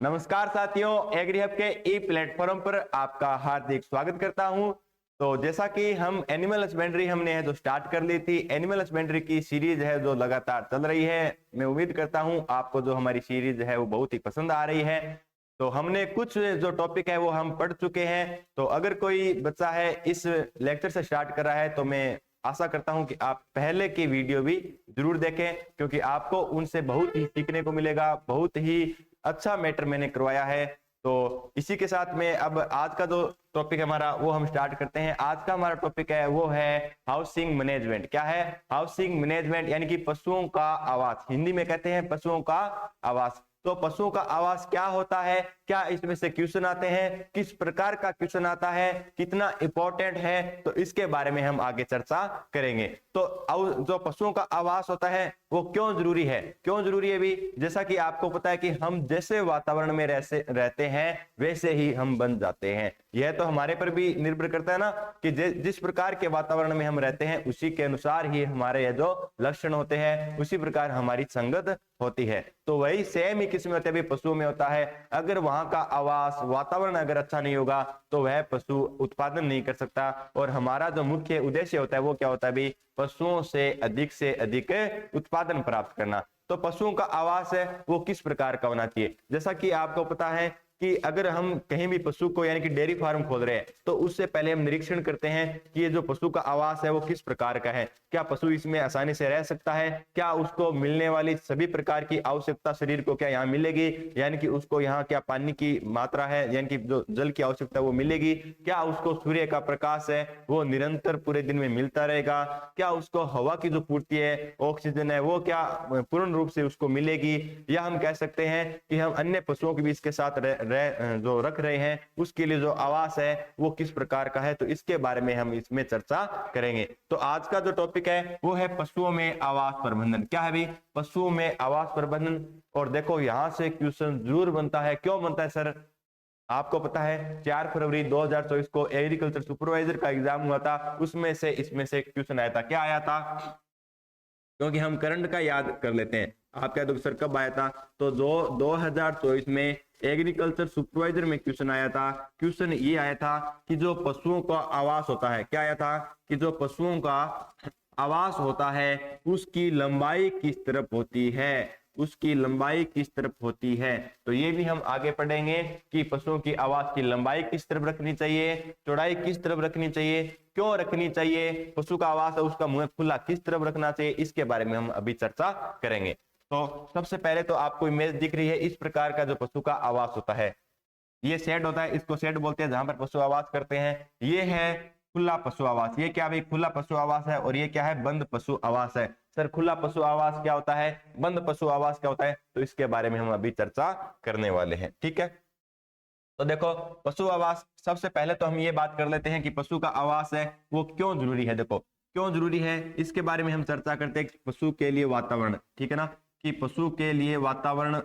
नमस्कार साथियों, एग्रीहब के ई प्लेटफॉर्म पर आपका हार्दिक स्वागत करता हूं। तो जैसा कि हम एनिमल हस्बेंड्री हमने है जो स्टार्ट कर ली थी, एनिमल हस्बेंड्री की सीरीज है जो लगातार चल रही है। मैं उम्मीद करता हूं आपको जो हमारी सीरीज है वो बहुत ही पसंद आ रही है। तो हमने कुछ जो टॉपिक है वो हम पढ़ चुके हैं। तो अगर कोई बच्चा है इस लेक्चर से स्टार्ट कर रहा है तो मैं आशा करता हूं कि आप पहले की वीडियो भी जरूर देखें, क्योंकि आपको उनसे बहुत ही सीखने को मिलेगा। बहुत ही अच्छा मैटर मैंने करवाया है। तो इसी के साथ में अब आज का जो टॉपिक हमारा वो हम स्टार्ट करते हैं। आज का हमारा टॉपिक है वो है हाउसिंग मैनेजमेंट। क्या है हाउसिंग मैनेजमेंट? यानी कि पशुओं का आवास, हिंदी में कहते हैं पशुओं का आवास। तो पशुओं का आवास क्या होता है, क्या इसमें से क्वेश्चन आते हैं, किस प्रकार का क्वेश्चन आता है, कितना इंपॉर्टेंट है, तो इसके बारे में हम आगे चर्चा करेंगे। तो जो पशुओं का आवास होता है वो क्यों जरूरी है, क्यों जरूरी है भी? जैसा कि आपको पता है कि हम जैसे वातावरण में रहते हैं वैसे ही हम बन जाते हैं। यह तो हमारे पर भी निर्भर करता है ना, कि जिस प्रकार के वातावरण में हम रहते हैं उसी के अनुसार ही हमारे जो लक्षण होते हैं, उसी प्रकार हमारी संगत होती है। तो वही सेम ही किस्म होते हैं पशुओं में होता है। अगर वहां का आवास वातावरण अगर अच्छा नहीं होगा तो वह पशु उत्पादन नहीं कर सकता। और हमारा जो मुख्य उद्देश्य होता है वो क्या होता है भी? पशुओं से अधिक उत्पादन प्राप्त करना। तो पशुओं का आवास है वो किस प्रकार का होना चाहिए? जैसा कि आपको पता है कि अगर हम कहीं भी पशु को यानी कि डेयरी फार्म खोल रहे हैं तो उससे पहले हम निरीक्षण करते हैं कि ये जो पशु का आवास है वो किस प्रकार का है। क्या पशु इसमें आसानी से रह सकता है? क्या उसको मिलने वाली सभी प्रकार की आवश्यकता शरीर को क्या यहाँ मिलेगी? यानी कि उसको यहाँ क्या पानी की मात्रा है, यानी कि जो जल की आवश्यकता वो मिलेगी? क्या उसको सूर्य का प्रकाश है वो निरंतर पूरे दिन में मिलता रहेगा? क्या उसको हवा की जो पूर्ति है, ऑक्सीजन है, वो क्या पूर्ण रूप से उसको मिलेगी? या हम कह सकते हैं कि हम अन्य पशुओं के भी इसके साथ जो रख रहे हैं उसके लिए जो आवास है वो किस प्रकार का है। तो इसके बारे में हम इसमें चर्चा करेंगे। तो आज का जो टॉपिक है वो है पशुओं में आवास प्रबंधन। क्या है भी? पशुओं में आवास प्रबंधन। और देखो यहां से क्वेश्चन जरूर बनता है। क्यों बनता है सर? आपको पता है 4 फरवरी 2024 को एग्रीकल्चर सुपरवाइजर का एग्जाम हुआ था, उसमें से इसमें से क्वेश्चन आया था। क्या आया था? क्योंकि हम करंट का याद कर लेते हैं। आप क्या सर कब आया था? तो जो 2024 में एग्रीकल्चर सुपरवाइजर में क्वेश्चन आया था। क्वेश्चन ये आया था कि जो पशुओं का आवास होता है, क्या आया था कि जो पशुओं का आवास होता है उसकी लंबाई किस तरफ होती है, उसकी लंबाई किस तरफ होती है। तो ये भी हम आगे पढ़ेंगे कि पशुओं की आवास की लंबाई किस तरफ रखनी चाहिए, चौड़ाई किस तरफ रखनी चाहिए, क्यों रखनी चाहिए, पशु का आवास है उसका मुंह खुला किस तरफ रखना चाहिए, इसके बारे में हम अभी चर्चा करेंगे। तो सबसे पहले तो आपको इमेज दिख रही है इस प्रकार का जो पशु का आवास होता है। ये शेड होता है, इसको शेड बोलते हैं जहां पर पशु आवास करते हैं। ये है खुला पशु आवास। ये क्या भाई? खुला पशु आवास है। और ये क्या है? बंद पशु आवास है। सर खुला पशु आवास क्या होता है, बंद पशु आवास क्या होता है? तो इसके बारे में हम अभी चर्चा करने वाले हैं। ठीक है, तो देखो पशु आवास, सबसे पहले तो हम ये बात कर लेते हैं कि पशु का आवास है वो क्यों जरूरी है। देखो क्यों जरूरी है इसके बारे में हम चर्चा करते हैं। पशु के लिए वातावरण, ठीक है ना, कि पशु के लिए वातावरण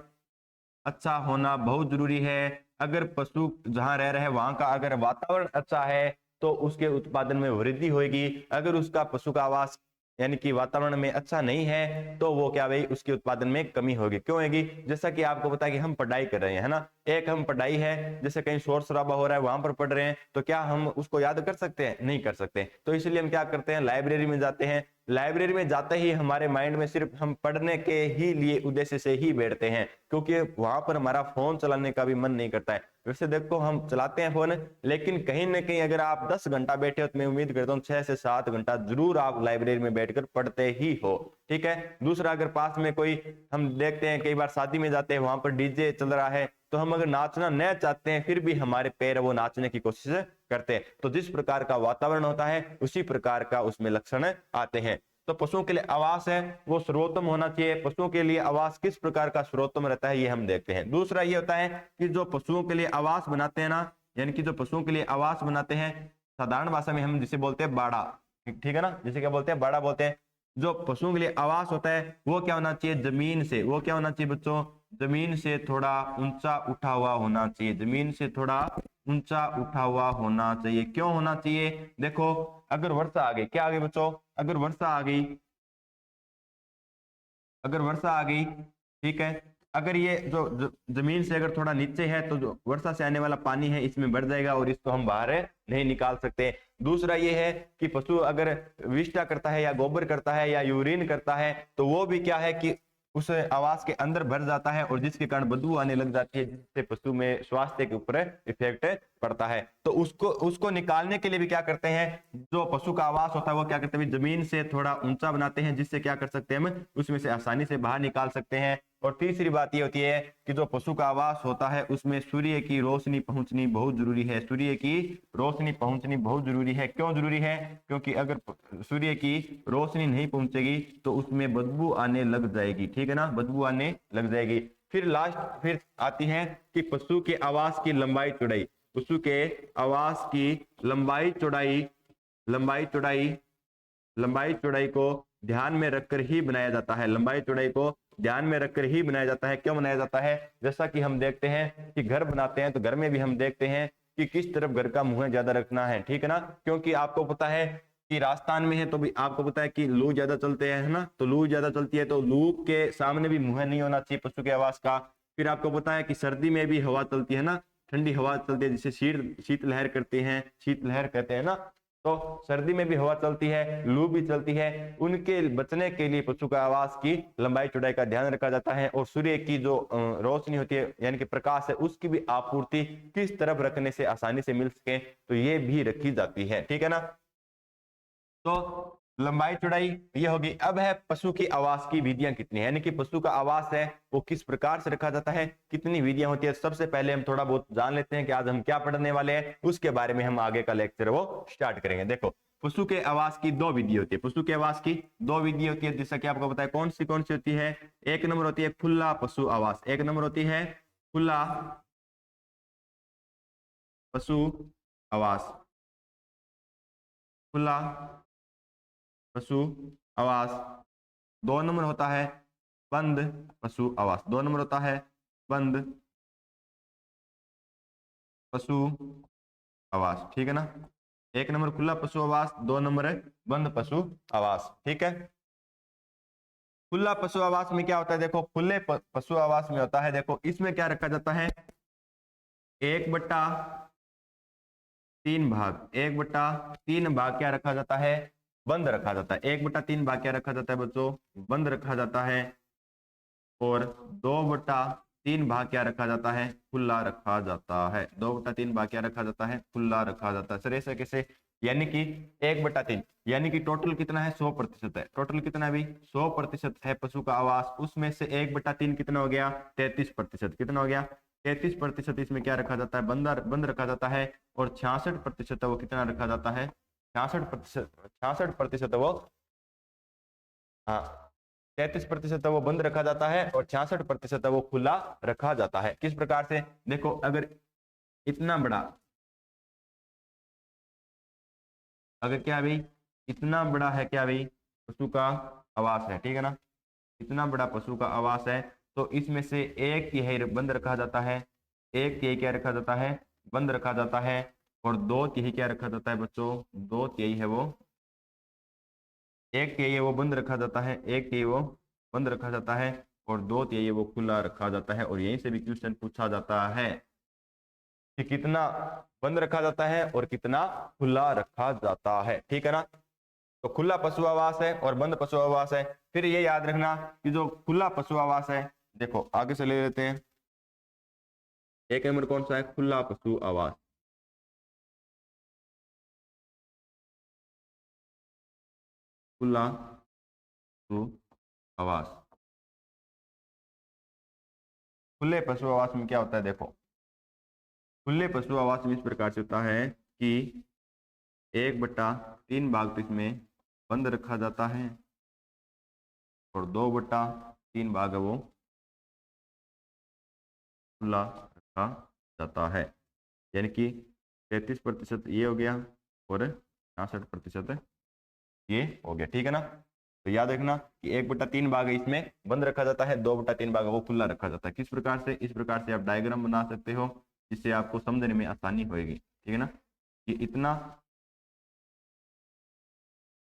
अच्छा होना बहुत जरूरी है। अगर पशु जहां रह रहे हैं वहां का अगर वातावरण अच्छा है तो उसके उत्पादन में वृद्धि होगी। अगर उसका पशु का आवास यानी कि वातावरण में अच्छा नहीं है तो वो क्या भाई उसके उत्पादन में कमी होगी। क्यों होगी? जैसा कि आपको पता है कि हम पढ़ाई कर रहे हैं, है ना, एक हम पढ़ाई है, जैसे कहीं शोर शराबा हो रहा है वहां पर पढ़ रहे हैं, तो क्या हम उसको याद कर सकते हैं? नहीं कर सकते। तो इसलिए हम क्या करते हैं? लाइब्रेरी में जाते हैं। लाइब्रेरी में जाते ही हमारे माइंड में सिर्फ हम पढ़ने के ही लिए उद्देश्य से ही बैठते हैं, क्योंकि वहां पर हमारा फोन चलाने का भी मन नहीं करता है। वैसे देखो हम चलाते हैं फोन, लेकिन कहीं ना कहीं अगर आप 10 घंटा बैठे हो तो मैं उम्मीद करता हूँ 6 से 7 घंटा जरूर आप लाइब्रेरी में बैठकर पढ़ते ही हो। ठीक है, दूसरा अगर पास में कोई, हम देखते हैं कई बार शादी में जाते हैं वहां पर डीजे चल रहा है, तो हम अगर नाचना न चाहते हैं फिर भी हमारे पैर वो नाचने की कोशिश करते हैं। तो जिस प्रकार का वातावरण होता है उसी प्रकार का उसमें लक्षण आते हैं। तो पशुओं के लिए आवास है वो सर्वोत्तम होना चाहिए। पशुओं के लिए आवास किस प्रकार का सर्वोत्तम रहता है ये हम देखते हैं। दूसरा ये होता है कि जो पशुओं के लिए आवास बनाते हैं ना, यानी कि जो पशुओं के लिए आवास बनाते हैं, साधारण भाषा में हम जिसे बोलते हैं बाड़ा, ठीक है ना, जिसे क्या बोलते हैं? बाड़ा बोलते हैं। जो पशुओं के लिए आवास होता है वो क्या होना चाहिए? जमीन से, वो क्या होना चाहिए बच्चों? जमीन से थोड़ा ऊंचा उठा हुआ होना चाहिए। जमीन से थोड़ा ऊंचा उठा हुआ होना चाहिए। क्यों होना चाहिए? देखो अगर वर्षा आ गई, क्या आ गई बच्चों? अगर वर्षा आ गई, अगर वर्षा आ गई, ठीक है, अगर ये जो जमीन से अगर थोड़ा नीचे है तो जो वर्षा से आने वाला पानी है इसमें बढ़ जाएगा और इसको हम बाहर नहीं निकाल सकते। दूसरा ये है कि पशु अगर विष्ठा करता है या गोबर करता है या यूरिन करता है तो वो भी क्या है कि उस आवास के अंदर भर जाता है और जिसके कारण बदबू आने लग जाती है, जिससे पशु में स्वास्थ्य के ऊपर इफेक्ट पड़ता है। तो उसको निकालने के लिए भी क्या करते हैं, जो पशु का आवास होता है वो क्या करते हैं, जमीन से थोड़ा ऊंचा बनाते हैं, जिससे क्या कर सकते हैं हम उसमें से आसानी से बाहर निकाल सकते हैं। और तीसरी बात ये होती है कि जो पशु का आवास होता है उसमें सूर्य की रोशनी पहुंचनी बहुत जरूरी है। सूर्य की रोशनी पहुंचनी बहुत जरूरी है। क्यों जरूरी है? क्योंकि अगर सूर्य की रोशनी नहीं पहुंचेगी तो उसमें बदबू आने लग जाएगी, ठीक है ना, बदबू आने लग जाएगी। फिर आती है कि पशु के आवास की लंबाई चौड़ाई। पशु के आवास की लंबाई चौड़ाई लंबाई चौड़ाई को ध्यान में रखकर ही बनाया जाता है। लंबाई चौड़ाई को ध्यान में रखकर ही बनाया जाता है। क्यों बनाया जाता है? जैसा कि हम देखते हैं कि घर बनाते हैं तो घर में भी हम देखते हैं कि किस तरफ घर का मुंह ज्यादा रखना है, ठीक है ना। क्योंकि आपको पता है कि राजस्थान में है तो भी आपको पता है कि लू ज्यादा चलते हैं, है ना, तो लू ज्यादा चलती है तो लू के सामने भी मुंह नहीं होना चाहिए पशु के आवास का। फिर आपको पता है कि सर्दी में भी हवा चलती है ना, ठंडी हवा चलती है जिसे शीतलहर करते हैं, शीतलहर कहते हैं ना। तो सर्दी में भी हवा चलती है, लू भी चलती है। उनके बचने के लिए पशु का आवास की लंबाई चौड़ाई का ध्यान रखा जाता है। और सूर्य की जो रोशनी होती है यानी कि प्रकाश है उसकी भी आपूर्ति किस तरफ रखने से आसानी से मिल सके तो ये भी रखी जाती है, ठीक है ना। तो लंबाई चौड़ाई ये होगी। अब है पशु की आवास की विधियां कितनी है, यानी कि पशु का आवास है वो किस प्रकार से रखा जाता है, कितनी विधियां होती है। सबसे पहले हम थोड़ा बहुत जान लेते हैं कि आज हम क्या पढ़ने वाले हैं, उसके बारे में हम आगे का लेक्चर वो स्टार्ट करेंगे। देखो, पशु के आवास की दो विधि होती है। पशु के आवास की दो विधि होती है, जैसा कि आपको पता है। कौन सी होती है? एक नंबर होती है खुला पशु आवास। एक नंबर होती है खुला पशु आवास। खुला पशु आवास। दो नंबर होता है बंद पशु आवास। दो नंबर होता है बंद पशु आवास, ठीक है ना। एक नंबर खुला पशु आवास, दो नंबर बंद पशु आवास, ठीक है। खुला पशु आवास में क्या होता है? देखो, खुले पशु आवास में होता है, देखो इसमें क्या रखा जाता है, 1/3 भाग, 1/3 भाग क्या रखा जाता है? बंद रखा जाता है। 1/3 भाग क्या रखा जाता है बच्चों? बंद रखा जाता है। और 2/3 भाग क्या रखा जाता है? खुला रखा जाता है। 2/3 भाग क्या रखा जाता है? खुला रखा जाता है। सर ऐसे कैसे? यानी कि 1/3 यानी कि टोटल कितना है? 100% है। टोटल कितना है भाई? 100% है पशु का आवास। उसमें से 1/3 कितना हो गया? 33%। कितना हो गया? 33% इसमें क्या रखा जाता है? बंद रखा जाता है। और 66% वो कितना रखा जाता है? 66% वो, हाँ, 33% वो बंद रखा जाता है और 66% वो खुला रखा जाता है। किस प्रकार से? देखो, अगर इतना बड़ा, अगर क्या भाई, इतना बड़ा है क्या भाई पशु का आवास है, ठीक है ना, इतना बड़ा पशु का आवास है तो इसमें से 1/3 बंद रखा जाता है, 1/3 क्या रखा जाता है? बंद रखा जाता है। और 2/3 क्या रखा जाता है बच्चों? 2/3 है वो, 1/3 वो बंद रखा जाता है, 1/3 वो बंद रखा जाता है और 2/3 वो खुला रखा जाता है। और यहीं से भी क्वेश्चन पूछा जाता है कि कितना बंद रखा जाता है और कितना खुला रखा जाता है, ठीक है ना। तो खुला पशु आवास है और बंद पशु आवास है। फिर ये याद रखना कि जो खुला पशु आवास है, देखो आगे से ले लेते हैं। एक नंबर कौन सा है? खुला पशु आवास। खुला पशु आवास। खुले पशु आवास में क्या होता है? देखो, खुले पशु आवास में इस प्रकार से होता है कि 1/3 भाग तो इसमें बंद रखा जाता है और 2/3 भाग है वो खुला रखा जाता है। यानी कि 33% ये हो गया और 66% ये हो गया, ठीक है ना। तो याद रखना कि 1/3 भाग इसमें बंद रखा जाता है, 2/3 भाग वो खुला रखा जाता है। किस प्रकार से? इस प्रकार से आप डायग्राम बना सकते हो जिससे आपको समझने में आसानी होगी, ठीक है ना। ये इतना,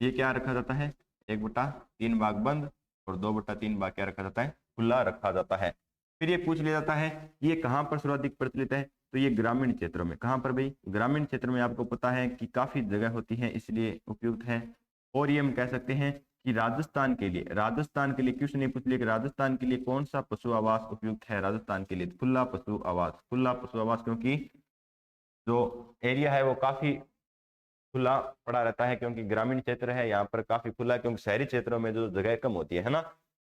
ये क्या रखा जाता है? 1/3 भाग बंद और 2/3 भाग क्या रखा जाता है? खुला रखा जाता है। फिर ये पूछ लिया जाता है ये कहाँ पर सर्वाधिक प्रचलित है, तो ये ग्रामीण क्षेत्रों में। कहाँ पर भाई? ग्रामीण क्षेत्र में। आपको पता है कि काफी जगह होती है इसलिए उपयुक्त है। और ये हम कह सकते हैं कि राजस्थान के लिए क्वेश्चन नहीं पूछ लिया कि राजस्थान के लिए कौन सा पशु आवास उपयुक्त है। राजस्थान के लिए खुला पशु आवास, क्योंकि जो एरिया है वो काफी खुला पड़ा रहता है, क्योंकि ग्रामीण क्षेत्र है, यहाँ पर काफी खुला, क्योंकि शहरी क्षेत्रों में जो जगह कम होती है ना।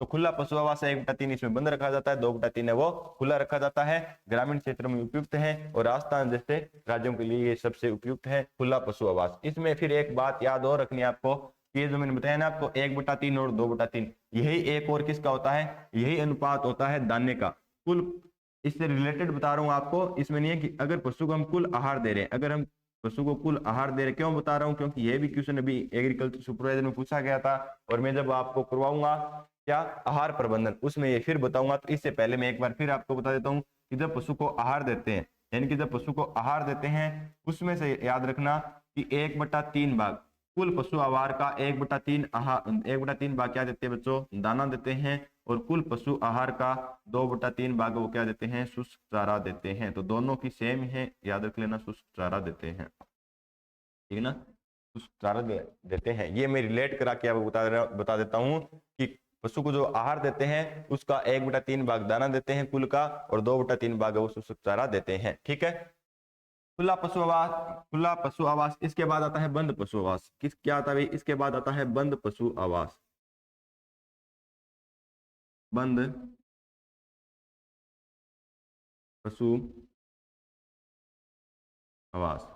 तो खुला पशु आवास है 1/3 इसमें बंद रखा जाता है, 2/3 है वो खुला रखा जाता है। ग्रामीण क्षेत्र में उपयुक्त है और राजस्थान जैसे राज्यों के लिए ये सबसे उपयुक्त है खुला पशु आवास। इसमें फिर एक बात याद और रखनी है आपको, ये जो मैंने बताया ना आपको 1/3 और 2/3, यही एक और किसका होता है, यही अनुपात होता है दाने का। कुल इससे रिलेटेड बता रहा हूँ आपको, इसमें नहीं है कि अगर पशु को हम कुल आहार दे रहे हैं, अगर हम पशु को कुल आहार दे रहे, क्यों बता रहा हूँ, क्योंकि यह भी क्वेश्चन अभी एग्रीकल्चर सुपरवाइजर में पूछा गया था, और मैं जब आपको करवाऊंगा क्या आहार प्रबंधन, उसमें ये फिर बताऊंगा। तो इससे पहले मैं एक बार फिर आपको बता देता हूँ कि जब पशु को आहार देते हैं, यानी कि जब पशु को आहार देते हैं, उसमें से याद रखना कि 1/3 भाग कुल पशु आहार का 1/3 भाग क्या देते हैं बच्चों, दाना देते हैं, और कुल पशु आहार का 2/3 भाग वो क्या देते हैं, शुष्क चारा देते हैं। तो दोनों की सेम है, याद रख लेना, शुष्क चारा देते हैं, ठीक है ना, शुष्क चारा देते हैं। ये मैं रिलेट करा के आपको बता देता हूँ कि पशु को जो आहार देते हैं उसका 1/3 भाग दाना देते हैं कुल का, और 2/3 भाग वो शुष्क चारा देते हैं, ठीक है। खुला पशु आवास। इसके बाद आता है बंद पशु आवास। क्या आता है भाई? इसके बाद आता है बंद पशु आवास। बंद पशु आवास।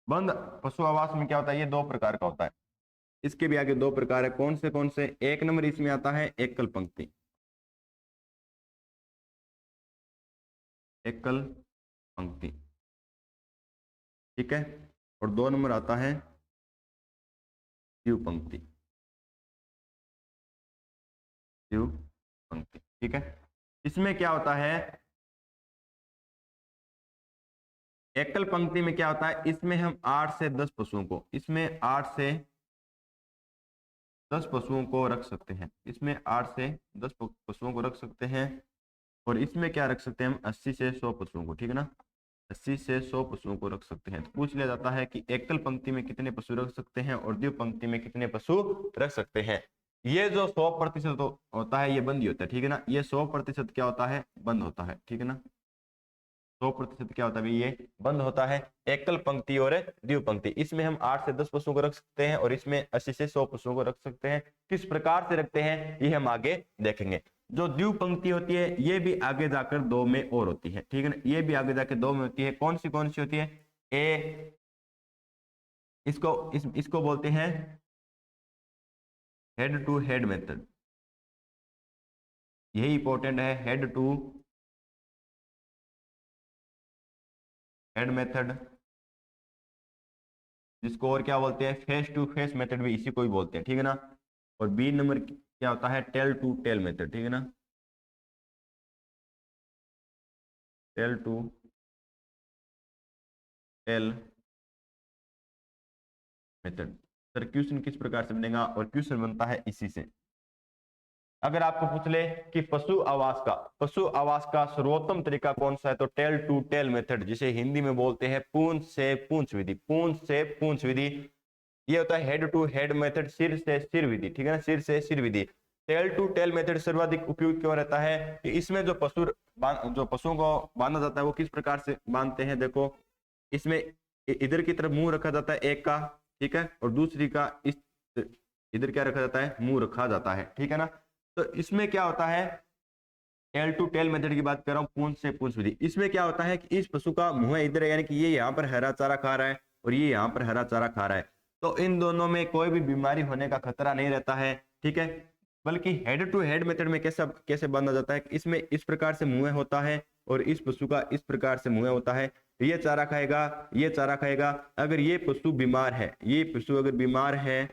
बंद पशु आवास में क्या होता है, ये 2 प्रकार का होता है। इसके भी आगे 2 प्रकार है। कौन से? एक नंबर इसमें आता है एकल पंक्ति, ठीक है। और 2 नंबर आता है द्विपंक्ति, ठीक है। इसमें क्या होता है, एकल पंक्ति में क्या होता है, इसमें हम 8 से 10 पशुओं को, इसमें 8 से 10 पशुओं को रख सकते हैं, इसमें 8 से 10 पशुओं को रख सकते हैं। और इसमें क्या रख सकते हैं हम, 80 से 100 पशुओं को, ठीक है ना, 80 से 100 पशुओं को रख सकते हैं। तो पूछ लिया जाता है कि एकल पंक्ति में कितने पशु रख सकते हैं और द्विपंक्ति में कितने पशु रख सकते हैं। ये जो 100% होता है ये बंद ही होता है, ठीक है ना, ये 100% क्या होता है, बंद होता है, ठीक है ना, 100% क्या होता है, ये बंद होता है। एकल पंक्ति और द्विपंक्ति, इसमें हम 8 से 10 पशुओं को रख सकते हैं और इसमें 80 से 100 पशुओं को रख सकते हैं। किस प्रकार से रखते हैं ये हम आगे देखेंगे। जो द्विपंक्ति होती है ये भी आगे जाकर 2 में और होती है, ठीक है ना, ये भी आगे जाकर 2 में होती है। कौन सी होती है, इसको बोलते हैं हेड टू हेड मेथड, यही इंपॉर्टेंट है, हेड टू हेड मेथड, जिसको और क्या बोलते हैं, फेस टू फेस मेथड भी इसी को ही बोलते हैं, ठीक है ना। और बी नंबर क्या होता है, टेल टू टेल मेथड, ठीक है ना, tail to tail method. Sir question किस प्रकार से बनेगा, और क्वेश्चन बनता है इसी से। अगर आपको पूछ ले कि पशु आवास का सर्वोत्तम तरीका कौन सा है, तो टेल टू टेल मेथड, जिसे हिंदी में बोलते हैं पूंछ से पूंछ विधि, ये होता है हेड टू हेड मेथड, सिर से सिर विधि, ठीक है ना, सिर से सिर विधि। टेल टू टेल मेथड सर्वाधिक उपयुक्त क्यों रहता है कि इसमें जो पशुओं को बांधा जाता है वो किस प्रकार से बांधते हैं, देखो इसमें इधर की तरफ मुंह रखा जाता है एक का, ठीक है, और दूसरी का इधर क्या रखा जाता है, मुंह रखा जाता है, ठीक है ना। तो इसमें क्या होता है, टेल टू टेल मेथड की बात कर रहा हूँ, पूंछ से पूंछ विधि। इसमें क्या होता है कि इस पशु का मुंह इधर है, यानी कि ये यहाँ पर हरा चारा खा रहा है और ये यहाँ पर हरा चारा खा रहा है, तो इन दोनों में कोई भी बीमारी होने का खतरा नहीं रहता है, ठीक है। बल्कि हेड टू हेड मेथड में कैसे बांधा जाता है, इसमें इस प्रकार से मुंह होता है और इस पशु का इस प्रकार से मुंह होता है, ये चारा खाएगा। अगर ये पशु बीमार है, ये पशु अगर बीमार है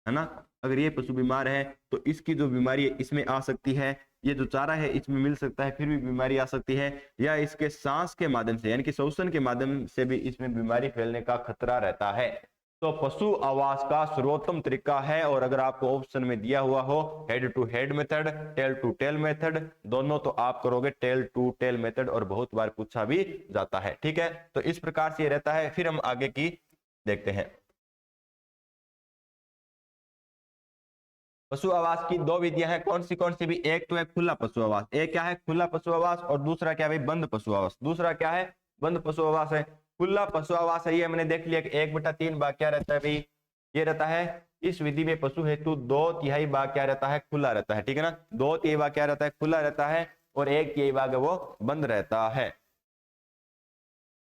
ना, अगर ये पशु बीमार है तो इसकी जो बीमारी है इसमें आ सकती है, ये जो चारा है इसमें मिल सकता है फिर भी बीमारी आ सकती है, या इसके सांस के माध्यम से यानी कि श्वसन के माध्यम से भी इसमें बीमारी फैलने का खतरा रहता है। तो पशु आवास का सर्वोत्तम तरीका है। और अगर आपको ऑप्शन में दिया हुआ हो head to head method, tail to tail method, दोनों, तो आप करोगे टेल टू टेल मेथड, और बहुत बार पूछा भी जाता है। ठीक है, तो इस प्रकार से ये रहता है। फिर हम आगे की देखते हैं। पशु आवास की दो विधियां हैं, कौन सी भी? एक तो है खुला पशु आवास। एक क्या है? खुला पशु आवास। और दूसरा क्या है? बंद पशु आवास। दूसरा क्या है? बंद पशु आवास है। खुला पशु आवास है, ये हमने देख लिया कि 1/3 भाग क्या रहता है भाई? ये रहता है, इस विधि में पशु हेतु 2/3 भाग क्या रहता है? खुला रहता है। ठीक है ना, 2/3 भाग क्या रहता है? खुला रहता है, और 1/3 भाग है वो बंद रहता है।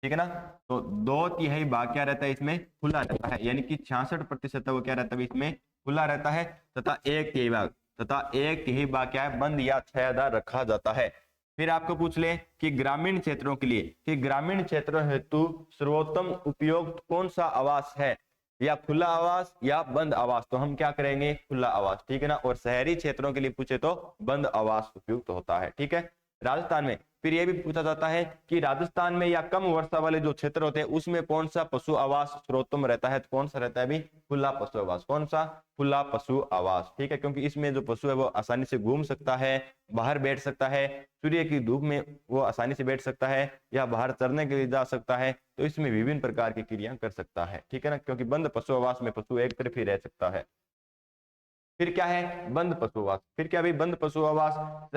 ठीक है ना, तो 2/3 भाग क्या रहता है? इसमें खुला रहता है, यानी कि 66% वो क्या रहता है? इसमें खुला रहता है। तथा 1/3 भाग क्या है? बंद या छायादार रखा जाता है। फिर आपको पूछ ले कि ग्रामीण क्षेत्रों के लिए, कि ग्रामीण क्षेत्रों हेतु सर्वोत्तम उपयोग कौन सा आवास है? या खुला आवास या बंद आवास? तो हम क्या करेंगे? खुला आवास। ठीक है ना, और शहरी क्षेत्रों के लिए पूछे तो बंद आवास उपयुक्त होता है। ठीक है, राजस्थान में फिर यह भी पूछा जाता है कि राजस्थान में या कम वर्षा वाले जो क्षेत्र होते हैं उसमें कौन सा पशु आवास सर्वोत्तम रहता है? तो कौन सा रहता है भी? खुला पशु आवास। कौन सा? खुला पशु आवास। ठीक है, क्योंकि इसमें जो पशु है वो आसानी से घूम सकता है, बाहर बैठ सकता है, सूर्य की धूप में वो आसानी से बैठ सकता है, या बाहर चरने के लिए जा सकता है, तो इसमें विभिन्न प्रकार की क्रिया कर सकता है। ठीक है ना, क्योंकि बंद पशु आवास में पशु एक तरफ ही रह सकता है। फिर क्या है? बंद पशु आवास। फिर क्या भाई? बंद पशु आवास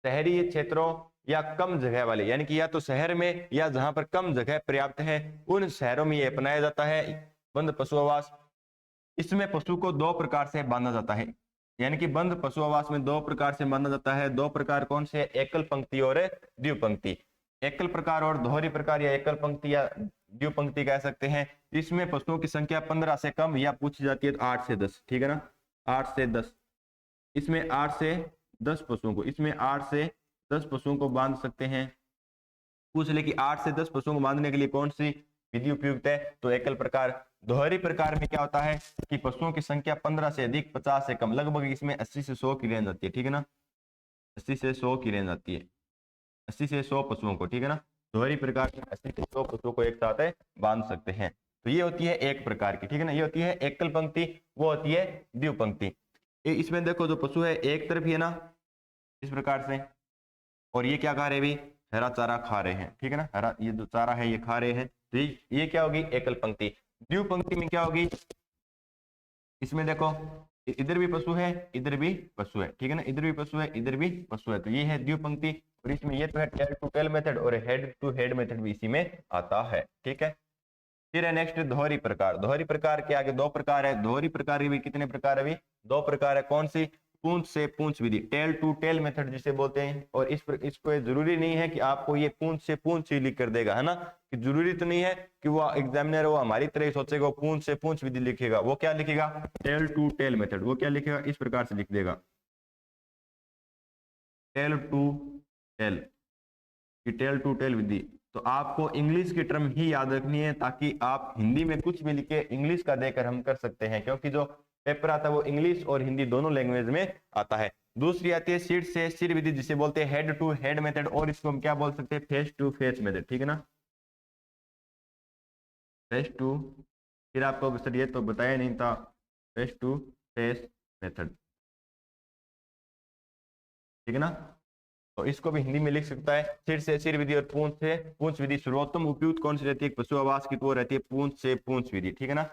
शहरी क्षेत्रों या कम जगह वाले, यानी कि या तो शहर में या जहां पर कम जगह पर्याप्त है, उन शहरों में ये अपनाया जाता है बंद पशु आवास। इसमें पशु को 2 प्रकार से बांधा जाता है, यानी कि बंद पशु आवास में 2 प्रकार से बांधा जाता है। 2 प्रकार कौन से? एकल पंक्ति और द्विपंक्ति। एकल प्रकार और दोहरी प्रकार, या एकल पंक्ति या द्विपंक्ति कह सकते हैं। इसमें पशुओं की संख्या 15 से कम या पूछी जाती है तो 8 से 10। ठीक है ना, 8 से 10, इसमें 8 से 10 पशुओं को, इसमें 8 से 10 पशुओं को बांध सकते हैं। पूछ ले कि 8 से 10 पशुओं को बांधने के लिए कौन सी विधि उपयुक्त है? तो एकल प्रकार। दोहरी प्रकार में क्या होता है कि पशुओं की संख्या 15 से अधिक, 50 से कम, लगभग इसमें 80 से 100 की रेंज आती है। ठीक है ना, 80 से 100 की रेंज आती है, 80 से 100 पशुओं को। ठीक है ना, दोहरी प्रकार में 80 से 100 पशुओं को एक साथ बांध सकते हैं। तो ये होती है एक प्रकार की। ठीक है ना, ये होती है एकल पंक्ति, वो होती है द्विपंक्ति। इसमें देखो जो पशु है एक तरफ ही है ना, इस प्रकार से, और ये क्या खा रहे भी? हरा चारा खा रहे हैं। ठीक है ना, हरा ये जो चारा है ये खा रहे हैं, तो ये क्या होगी? एकल पंक्ति। द्विपंक्ति में क्या होगी? इसमें देखो इधर भी पशु है, इधर भी पशु है। ठीक है ना, इधर भी पशु है, इधर भी पशु है, तो ये है द्विपंक्ति। और इसमें ये तो है टेल टू टेल मेथड, और हेड टू हेड मेथड भी इसी में आता है। ठीक है, फिर है नेक्स्ट दोहरी प्रकार। दोहरी प्रकार के आगे 2 प्रकार है। दोहरी प्रकार के भी कितने प्रकार है? भी 2 प्रकार है। कौन सी? पूंछ से पूंछ विधि, टेल टू टेल मेथड जिसे बोलते हैं। और इसको जरूरी नहीं है कि आपको ये पूंछ से पूंछ ही लिख कर देगा, है ना, कि जरूरी तो नहीं है कि वो एग्जामिनर वो हमारी तरह ही सोचेगा पूंछ से पूंछ विधि लिखेगा। वो क्या लिखेगा? Tail to tail method. वो क्या लिखेगा? इस प्रकार से लिख देगा, टेल टू टेल, कि टेल टू टेल विधि। तो आपको इंग्लिश की टर्म ही याद रखनी है, ताकि आप हिंदी में कुछ भी लिखे इंग्लिश का देकर हम कर सकते हैं, क्योंकि जो पेपर आता है वो इंग्लिश और हिंदी दोनों लैंग्वेज में आता है। दूसरी आती है सिर से सिर विधि, जिसे बोलते हैं हेड टू हेड मेथड, और इसको हम क्या बोल सकते हैं? Face to face method. ठीक है ना, फेस टू, फिर आपको सर ये तो बताया नहीं था, फेस टू फेस मेथड। ठीक है ना, तो इसको भी हिंदी में लिख सकता है सिर से सिर विधि और पूंछ से पूंछ विधि। सर्वोत्तम उपयुक्त कौन सी रहती है पशु आवास की? तो वो रहती है पूंछ से पूंछ विधि। ठीक है ना,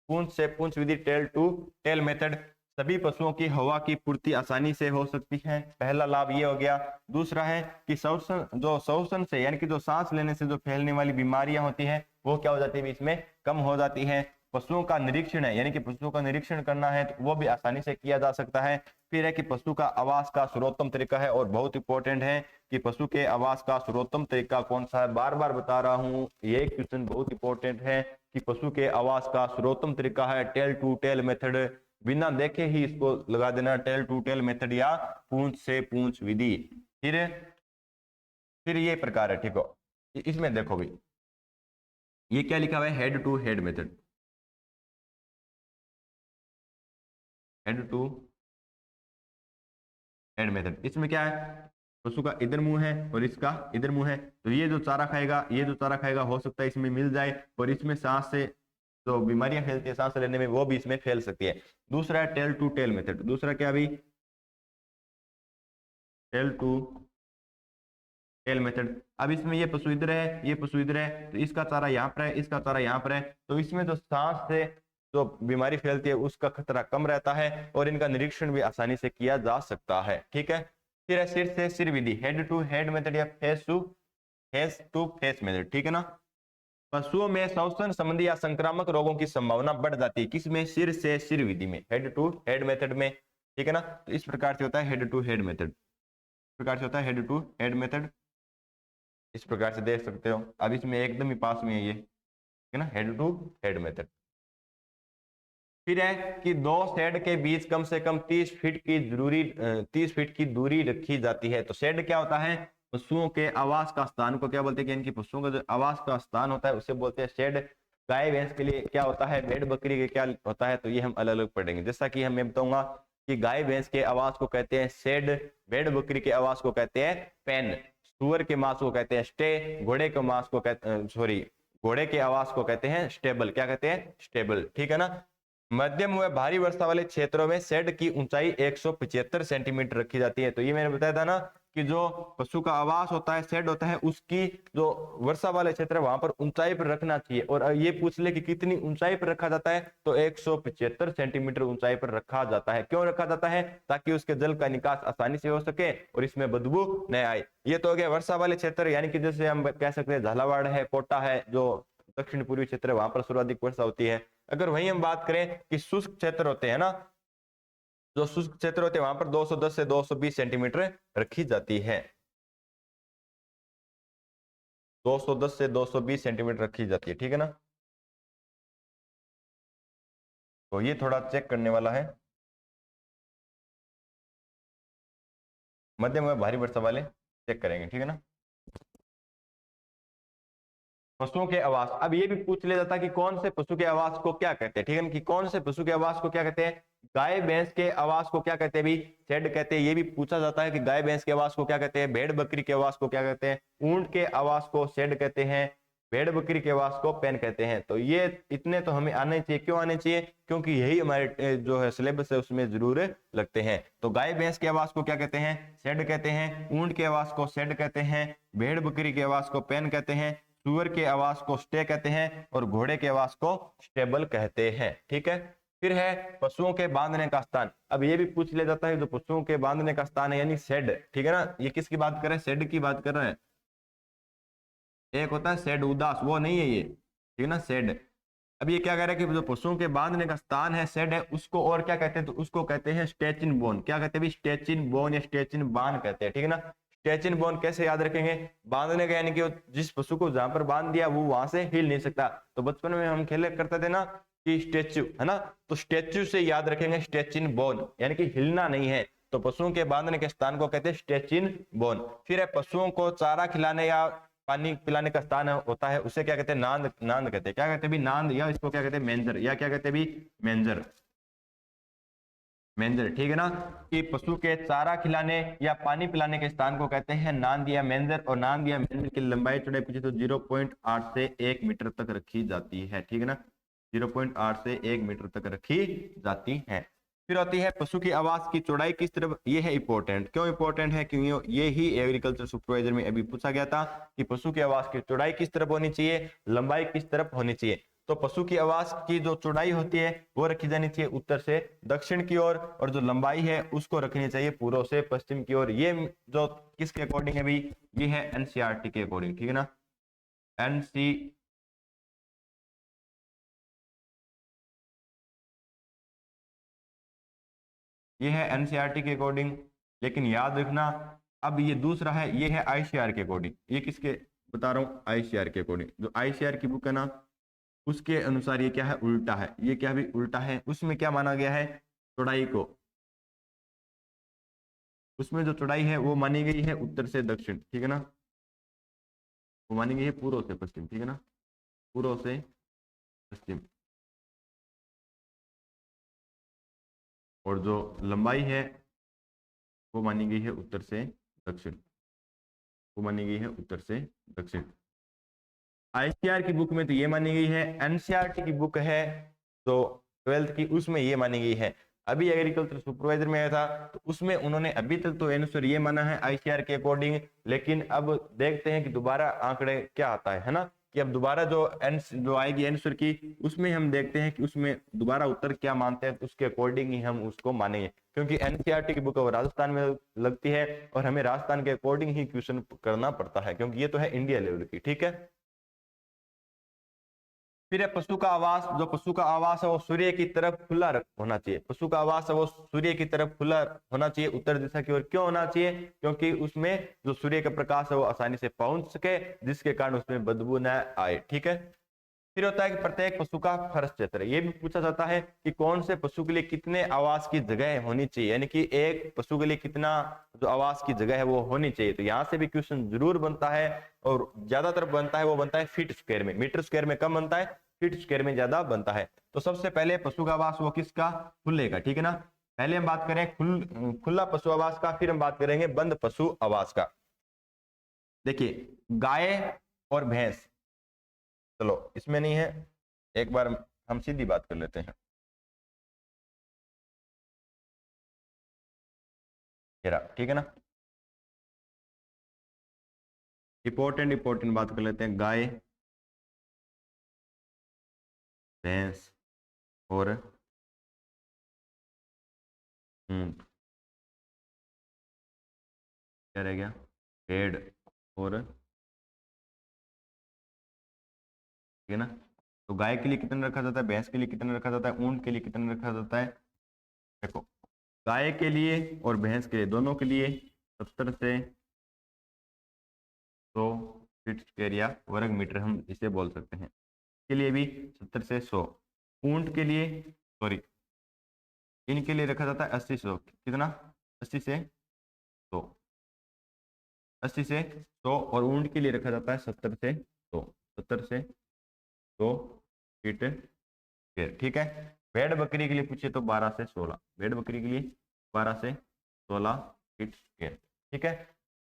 पूंछ से पूंछ विधि, टेल टू टेल मेथड। सभी पशुओं की हवा की पूर्ति आसानी से हो सकती है, पहला लाभ ये हो गया। दूसरा है कि श्वसन से, यानी कि जो सांस लेने से जो फैलने वाली बीमारियां होती है वो क्या हो जाती है? इसमें कम हो जाती है। पशुओं का निरीक्षण है, यानी कि पशुओं का निरीक्षण करना है तो वो भी आसानी से किया जा सकता है। फिर है कि पशु का आवास का सर्वोत्तम तरीका है, और बहुत इंपॉर्टेंट है कि पशु के आवास का सर्वोत्तम तरीका कौन सा है? बार बार बता रहा हूं, ये क्वेश्चन बहुत इंपॉर्टेंट है कि पशु के आवास का सर्वोत्तम तरीका है टेल टू टेल मेथड। बिना देखे ही इसको लगा देना, टेल टू टेल मेथड या पूंछ से पूंछ विधि। फिर ये प्रकार है। ठीक हो, इसमें देखो भाई ये क्या लिखा हुआ है? Head to head method, head to head method. इसमें क्या है? पशु का इधर मुंह है और इसका इधर मुंह है, तो ये जो चारा खाएगा, ये जो चारा खाएगा हो सकता है इसमें मिल जाए, और इसमें सांस से जो बीमारियां फैलती है सांस लेने में वो भी इसमें फैल सकती है। दूसरा है टेल टू टेल मेथड। दूसरा क्या भी, टेल टू टेल मेथड। अब इसमें ये पशु इधर है, ये पशु इधर है, तो इसका चारा यहाँ पर है, इसका चारा यहाँ पर है, तो इसमें जो सांस से जो बीमारी फैलती है उसका खतरा कम रहता है और इनका निरीक्षण भी आसानी से किया जा सकता है। ठीक है। फिर है सिर से सिर विधि, हेड टू हेड मेथड या फेस टू फेस मेथड। ठीक है ना। पशुओं में श्वसन संबंधी या संक्रामक रोगों की संभावना बढ़ जाती है, किसमें, सिर से सिर विधि में, हेड टू हेड मेथड में। ठीक है ना। तो इस प्रकार से होता है हेड टू हेड मेथड, इस प्रकार से होता है हेड टू हेड मेथड, इस प्रकार से देख सकते हो। अब इसमें एकदम ही पास में है ये, ठीक है ना, हेड टू हेड मेथड। फिर है कि दो शेड के बीच कम से कम 30 फीट की दूरी रखी जाती है। तो शेड क्या होता है, पशुओं के आवास का स्थान को क्या बोलते हैं, कि इनकी पशुओं का जो आवास का स्थान होता है उसे बोलते हैं शेड। गाय भैंस के लिए क्या होता है, भेड़ बकरी के क्या होता है, तो ये हम अलग अलग पढ़ेंगे। जैसा कि मैं बताऊंगा कि गाय भैंस के आवास को कहते हैं शेड, भेड़ बकरी के आवास को कहते हैं पेन, सुअर के मांस को कहते हैं स्टे, घोड़े के मांस को कहते घोड़े के आवास को कहते हैं स्टेबल। क्या कहते हैं, स्टेबल। ठीक है ना। मध्यम व भारी वर्षा वाले क्षेत्रों में शेड की ऊंचाई 175 सेंटीमीटर रखी जाती है। तो ये मैंने बताया था ना कि जो पशु का आवास होता है, शेड होता है, उसकी जो वर्षा वाले क्षेत्र है वहां पर ऊंचाई पर रखना चाहिए। और ये पूछ ले कि कितनी ऊंचाई पर रखा जाता है, तो 175 सेंटीमीटर ऊंचाई पर रखा जाता है। क्यों रखा जाता है, ताकि उसके जल का निकास आसानी से हो सके और इसमें बदबू न आए। ये तो हो गया वर्षा वाले क्षेत्र, यानी कि जैसे हम कह सकते हैं झालावाड़ है, कोटा है, जो दक्षिण पूर्वी क्षेत्र है, वहां पर सर्वाधिक वर्षा होती है। अगर वहीं हम बात करें कि शुष्क क्षेत्र होते हैं ना, जो शुष्क क्षेत्र होते हैं वहां पर 210 से 220 सेंटीमीटर रखी जाती है, 210 से 220 सेंटीमीटर रखी जाती है। ठीक है ना। तो ये थोड़ा चेक करने वाला है। मध्यम व भारी वर्षा वाले चेक करेंगे। ठीक है ना। पशुओं के आवास, अब ये भी पूछ लिया जाता है कि कौन से पशु के आवास को क्या कहते हैं। ठीक है ना, कि कौन से पशु के आवास को क्या कहते हैं। गाय भैंस के आवास को क्या कहते हैं, भी शेड कहते हैं। ये भी पूछा जाता है कि गाय भैंस के आवास को क्या कहते हैं, भेड़ बकरी के आवास को क्या कहते हैं, ऊंट के आवास को शेड कहते हैं, भेड़ बकरी के आवास को पेन कहते हैं। तो ये इतने तो हमें आने चाहिए। क्यों आने चाहिए, क्योंकि यही हमारे जो है सिलेबस है उसमें जरूर लगते हैं। तो गाय भैंस के आवास को क्या कहते हैं, शेड कहते हैं, ऊंट के आवास को शेड कहते हैं, भेड़ बकरी के आवास को पेन कहते हैं, सुअर के आवास को स्टे कहते हैं और घोड़े के आवास को स्टेबल कहते हैं। ठीक है। फिर है पशुओं के बांधने का स्थान। अब ये भी पूछ लिया जाता है जो पशुओं के बांधने का स्थान है, यानी शेड। ठीक है ना। ये किसकी बात कर रहे हैं, शेड की बात कर रहे हैं। एक होता है शेड उदास, वो नहीं है ये। ठीक है ना, शेड। अब ये क्या कह रहा है कि जो पशुओं के बांधने का स्थान है, शेड है, उसको और क्या कहते हैं, तो उसको कहते हैं स्टेचिन बोन। क्या कहते हैं, स्टेचिन बोन या स्टेचिन बान कहते हैं। ठीक है ना। स्टेचिन बोन कैसे याद रखेंगे, बांधने का यानी कि जिस पशु को जहां पर बांध दिया वो वहां से हिल नहीं सकता। तो बचपन में हम खेले करते थे ना कि स्टेच्यू, है ना, तो स्टेच्यू से याद रखेंगे स्टेचिन बोन, यानी कि हिलना नहीं है। तो पशुओं के बांधने के स्थान को कहते हैं स्टेचिन बोन। फिर है पशुओं को चारा खिलाने या पानी पिलाने का स्थान होता है, उसे क्या कहते हैं, नांद। नांद कहते हैं। क्या कहते हैं भी, नांद, या इसको क्या कहते हैं, मेंजर, या क्या कहते हैं भी, मेंजर। मेंजर। ठीक है ना। कि पशु के चारा खिलाने या पानी पिलाने के स्थान को कहते हैं नांद या मेंजर। और नांद या मेंजर की लंबाई चौड़ाई पूछे तो 0.8 से 1 मीटर तक रखी जाती है। ठीक है ना। 0.8 से 1 मीटर तक रखी जाती है। फिर होती है पशु की आवाज की चौड़ाई किस तरफ। ये है इंपॉर्टेंट। क्यों इंपॉर्टेंट है, क्योंकि ये ही एग्रीकल्चर सुपरवाइजर में अभी पूछा गया था कि पशु की आवाज की चौड़ाई किस तरफ होनी चाहिए, लंबाई किस तरफ होनी चाहिए। तो पशु की आवाज की जो चौड़ाई होती है वो रखी जानी चाहिए उत्तर से दक्षिण की ओर, और जो लंबाई है उसको रखनी चाहिए पूर्व से पश्चिम की ओर। ये जो किसके अकॉर्डिंग है भी, ये है एनसीईआरटी के अकॉर्डिंग। ठीक है ना। एनसी ये है एनसीईआरटी के अकॉर्डिंग। लेकिन याद रखना, अब ये दूसरा है, ये है आईसीआर के अकॉर्डिंग। ये किसके बता रहा हूँ, आईसीआर के अकॉर्डिंग। जो आईसीआर की बुक है ना, उसके अनुसार ये क्या है, उल्टा है। ये क्या भी उल्टा है। उसमें क्या माना गया है, चौड़ाई को, उसमें जो चौड़ाई है वो मानी गई है उत्तर से दक्षिण। ठीक है ना। वो मानी गई है पूर्व से पश्चिम। ठीक है ना, पूर्व से पश्चिम। और जो लंबाई है वो मानी गई है उत्तर से दक्षिण, वो मानी गई है उत्तर से दक्षिण। आईसीआर की बुक में तो ये मानी गई है, एनसीईआरटी की बुक है तो 12th की, उसमें ये मानी गई है। अभी एग्रीकल्चर सुपरवाइजर में आया था तो उसमें उन्होंने अभी तक तो आंसर ये माना है आईसीआर के अकॉर्डिंग, लेकिन अब देखते हैं कि दोबारा आंकड़े क्या आता है ना, कि अब दोबारा जो आएगी आंसर की, उसमें हम देखते हैं कि उसमें दोबारा उत्तर क्या मानते हैं, तो उसके अकॉर्डिंग ही हम उसको मानेंगे, क्योंकि एनसीईआरटी की बुक राजस्थान में लगती है और हमें राजस्थान के अकॉर्डिंग ही क्वेश्चन करना पड़ता है, क्योंकि ये तो है इंडिया लेवल की। ठीक है, फिर है पशु का आवास। जो पशु का आवास है वो सूर्य की तरफ खुला होना चाहिए। पशु का आवास है वो सूर्य की तरफ खुला होना चाहिए, उत्तर दिशा की ओर। क्यों होना चाहिए? क्योंकि उसमें जो सूर्य का प्रकाश है वो आसानी से पहुंच सके, जिसके कारण उसमें बदबू न आए। ठीक है, फिर होता है कि प्रत्येक पशु का फर्श क्षेत्र। ये भी पूछा जाता है कि कौन से पशु के लिए कितने आवास की जगह होनी चाहिए, यानी कि एक पशु के लिए कितना जो आवास की जगह है वो होनी चाहिए। तो यहाँ से भी क्वेश्चन जरूर बनता है, और ज्यादातर बनता है वो बनता है फीट स्क्वायर में, मीटर स्क्वायर में कम बनता है, फीट स्क्वायर में ज्यादा बनता है। तो सबसे पहले पशु का आवास वो किसका? खुले का। ठीक है ना, पहले हम बात करें खुला पशु आवास का, फिर हम बात करेंगे बंद पशु आवास का। देखिए, गाय और भैंस, चलो इसमें नहीं है, एक बार हम सीधी बात कर लेते हैं। ठीक है ना, इंपॉर्टेंट बात कर लेते हैं। गाय, भैंस और क्या रह गया? भेड़ और, ठीक है ना। तो गाय के लिए कितना रखा जाता है, भैंस के लिए कितना रखा जाता है, ऊंट के लिए कितना रखा जाता है? देखो, गाय के लिए और भैंस के लिए, दोनों के लिए 70 से 100 फीट स्क्वायर या वर्ग मीटर हम इसे बोल सकते हैं। के लिए भी 70 से 100। ऊंट के लिए, सॉरी, इनके लिए रखा जाता है 80 से 100। कितना? 80 से 100, 80 से 100। और ऊंट के लिए रखा जाता है 70 से 100, 70 से 100 फीट स्क्वायर। ठीक है, भेड़ बकरी के लिए पूछे तो 12 से 16, भेड़ बकरी के लिए 12 से 16 फीट स्क्वायर। ठीक है,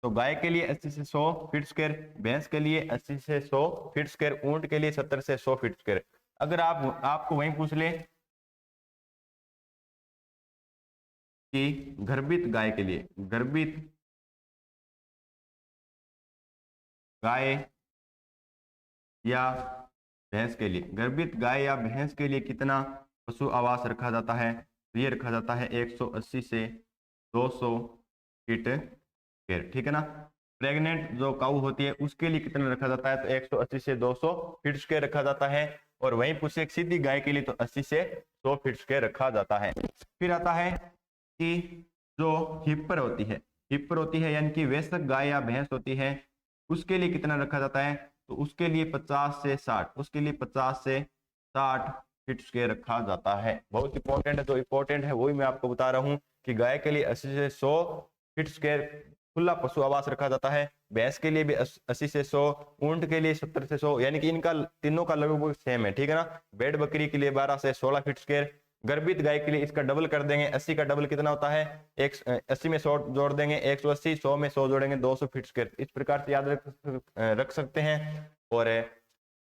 तो गाय के लिए 80 से 100 फीट स्क्वायर, भैंस के लिए 80 से 100 फीट स्क्वायर, ऊंट के लिए 70 से 100 फीट स्क्वायर। अगर आपको वहीं पूछ ले कि गर्भित गाय के लिए, गर्भित गाय या भैंस के लिए, गर्भित गाय या भैंस के लिए कितना पशु आवास रखा जाता है, तो ये रखा जाता है 180 से 200 फीट स्क्वायर। ठीक है ना, प्रेग्नेंट जो काऊ होती है उसके लिए कितना रखा जाता है, तो 180 से 200 फीट स्क्वायर रखा जाता है। और वहीं पूछे एक सीधी गाय के लिए तो 80 से 100 फीट स्क्वायर रखा जाता है। फिर आता है कि जो हिप्पर होती है, हिप्पर होती है यानी कि वयस्क गाय या भैंस होती है, उसके लिए कितना रखा जाता है, तो उसके लिए 50 से 60, उसके लिए 50 से 60 फीट स्क्वायर रखा जाता है। बहुत इंपॉर्टेंट है, जो इंपॉर्टेंट है वही मैं आपको बता रहा हूँ कि गाय के लिए 80 से 100 फीट स्क्वायर खुला पशु आवास रखा जाता है, भैंस के लिए भी 80 से 100, ऊंट के लिए 70 से 100, यानी कि इनका तीनों का लगभग सेम है। ठीक है ना, भेड़ बकरी के लिए 12 से 16 फीट स्क्वायर, गर्भित गाय के लिए इसका डबल कर देंगे, 80 का डबल कितना होता है, 80 में 100 जोड़ देंगे 180, 100 में 100 जोड़ेंगे 200 फीट स्क्वायर। इस प्रकार से याद रख सकते हैं। और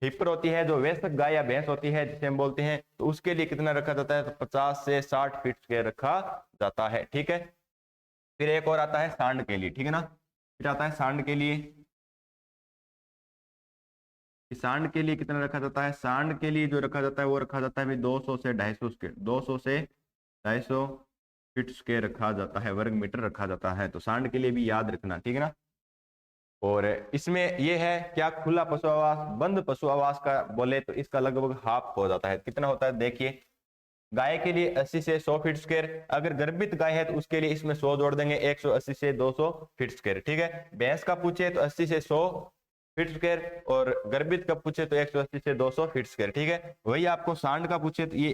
हिपर होती है जो वयस्क गाय या भैंस होती है जिसे हम बोलते हैं, तो उसके लिए कितना रखा जाता है, तो 50 से 60 फीट स्क्वायर रखा जाता है। ठीक है, फिर एक और आता है सांड के लिए। ठीक है ना, फिर आता है सांड के लिए, सांड के लिए कितना रखा जाता है, सांड के लिए जो रखा जाता है वो रखा जाता है 200 से 250 स्क्वायर, 200 से 250 फीट स्क्वायर रखा जाता है, वर्ग मीटर रखा जाता है। तो सांड के लिए भी याद रखना। ठीक है ना, और इसमें यह है क्या, खुला पशु आवास। बंद पशु आवास का बोले तो इसका लगभग हाफ हो जाता है। कितना होता है, देखिए, गाय के लिए 80 से 100 फीट स्क्वायर, अगर गर्भित गाय है तो उसके लिए इसमें 100 जोड़ देंगे 180 से 200 फीट स्क्वायर। ठीक है, भैंस का पूछे तो 80 से 100 फीट स्क्वायर, और गर्भित का पूछे तो 180 से 200 फीट स्क्वायर। ठीक है, वही आपको सांड का पूछे तो ये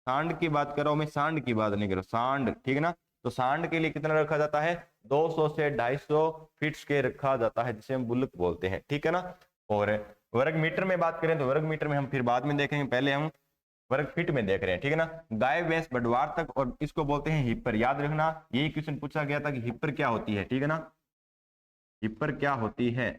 सांड की बात कर रहा हूं मैं, सांड की बात नहीं कर रहा, सांड। ठीक है ना, तो सांड के लिए कितना रखा जाता है, 200 से 250 फीट स्क्वायर रखा जाता है, जिसे हम बुल्क बोलते हैं। ठीक है ना, और वर्ग मीटर में बात करें तो वर्ग मीटर में हम फिर बाद में देखेंगे, पहले हम वर्ग फीट में देख रहे हैं। ठीक है ना, गाय भैंस बढ़वार तक, और इसको बोलते हैं हिप्पर। याद रखना, यही क्वेश्चन पूछा गया था कि हिप्पर क्या होती है। ठीक है ना, हिप्पर क्या होती है,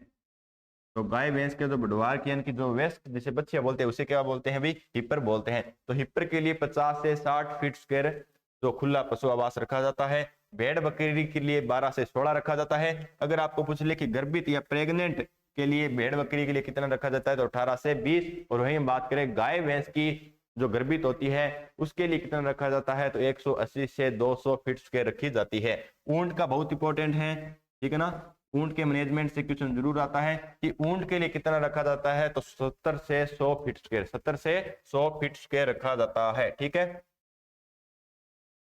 तो गाय भैंस के जो बढ़वार की यानी कि जो वेस्ट जिसे बच्चियां बोलते हैं उसे क्या बोलते हैं भी हिपर बोलते हैं। तो हिपर के लिए 50 से 60 फीट स्क्वायर जो खुला पशु आवास रखा जाता है। भेड़ बकरी के लिए 12 से 16 रखा जाता है। अगर आपको पूछ ले कि गर्भित या प्रेग्नेंट के लिए भेड़ बकरी के लिए कितना रखा जाता है तो 18 से 20। और वहीं हम बात करें गाय भैंस की जो गर्भित होती है उसके लिए कितना रखा जाता है तो 180 से 200 फीट स्क्वायर रखी जाती है। ऊंट का बहुत इंपॉर्टेंट है, ठीक है ना। ऊंट के मैनेजमेंट से क्वेश्चन जरूर आता है कि ऊंट के लिए कितना रखा जाता है तो 70 से 100 फीट स्क्वायर, 70 से 100 फीट स्क्वायर रखा जाता है, ठीक है।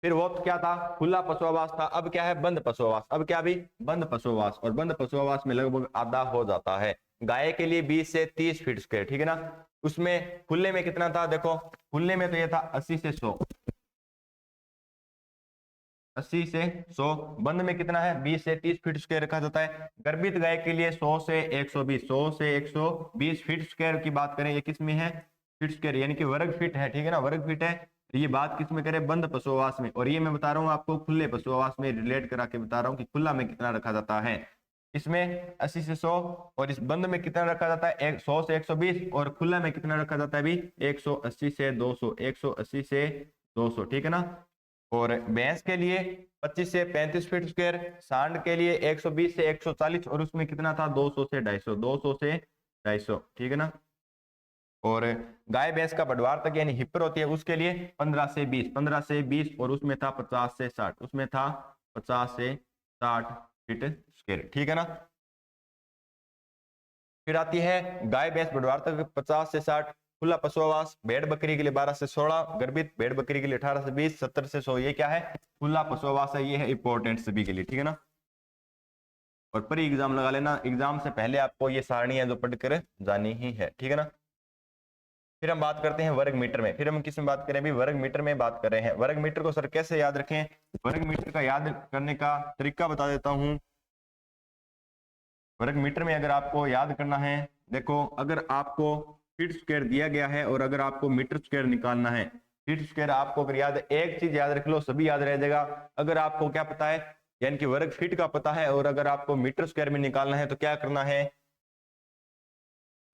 फिर वो क्या था, खुला पशु आवास था। अब क्या है, बंद पशु आवास। अब क्या भी बंद पशु आवास, और बंद पशु आवास में लगभग आधा हो जाता है। गाय के लिए 20 से 30 फीट स्क्वायर, ठीक है ना। उसमें खुले में कितना था, देखो खुले में तो ये था 80 से 100, 80 से 100। बंद में कितना है 20 से 30 फीट स्क्वायर रखा जाता है। गर्भित गाय के लिए 100 से 120, 100 से 120 फीट स्क्वायर की बात करें, ये किस में है फीट स्क्वायर यानी कि वर्ग फीट है, ठीक है ना, वर्ग फीट है। तो ये बात किस में करें, बंद पशु आवास में। और ये मैं बता रहा हूँ आपको खुले पशु आवास में रिलेट करा के बता रहा हूँ कि खुला में कितना रखा जाता है। इसमें 80 से 100 और इस बंद में कितना रखा जाता है 100 से 120 और खुला में कितना रखा जाता है अभी 180 से 200, 180 से 200, ठीक है ना। और भैंस के लिए 25 से 35 फीट स्क्वायर, सांड के लिए 120 से 140 और उसमें कितना था 200 से 250, 200 से 250, ठीक है ना। और गाय भैंस का बढ़वार तक यानी हिपर होती है उसके लिए 15 से 20, 15 से 20 और उसमें था 50 से 60, उसमें था 50 से 60 फीट स्क्वायर, ठीक है ना। फिर आती है गाय भैंस बढ़वार तक 50 से 60, खुला पशु आवास। भेड़ बकरी के लिए 12 से 16, गर्भित भेड़ बकरी के लिए 18 से 20, 70 से 100। ये क्या है, खुला पशु आवास है, ये है इंपॉर्टेंट सभी के लिए, ठीक है ना। और प्री एग्जाम लगा लेना, एग्जाम से पहले आपको ये सारणियां जो पढ़कर जानी ही है, ठीक है ना। फिर हम बात करते हैं वर्ग मीटर में। फिर हम किस में बात करें अभी, वर्ग मीटर में बात कर रहे हैं। वर्ग मीटर को सर कैसे याद रखें, वर्ग मीटर का याद करने का तरीका बता देता हूं। वर्ग मीटर में अगर आपको याद करना है, देखो अगर आपको फीट स्क्वायर दिया गया है और अगर आपको मीटर स्क्वायर निकालना है, फीट स्क्वायर आपको अगर याद, एक चीज याद रख लो सभी याद रह जाएगा। अगर आपको क्या पता है यानी कि वर्ग फीट का पता है और अगर आपको मीटर स्क्वायर में निकालना है तो क्या करना है,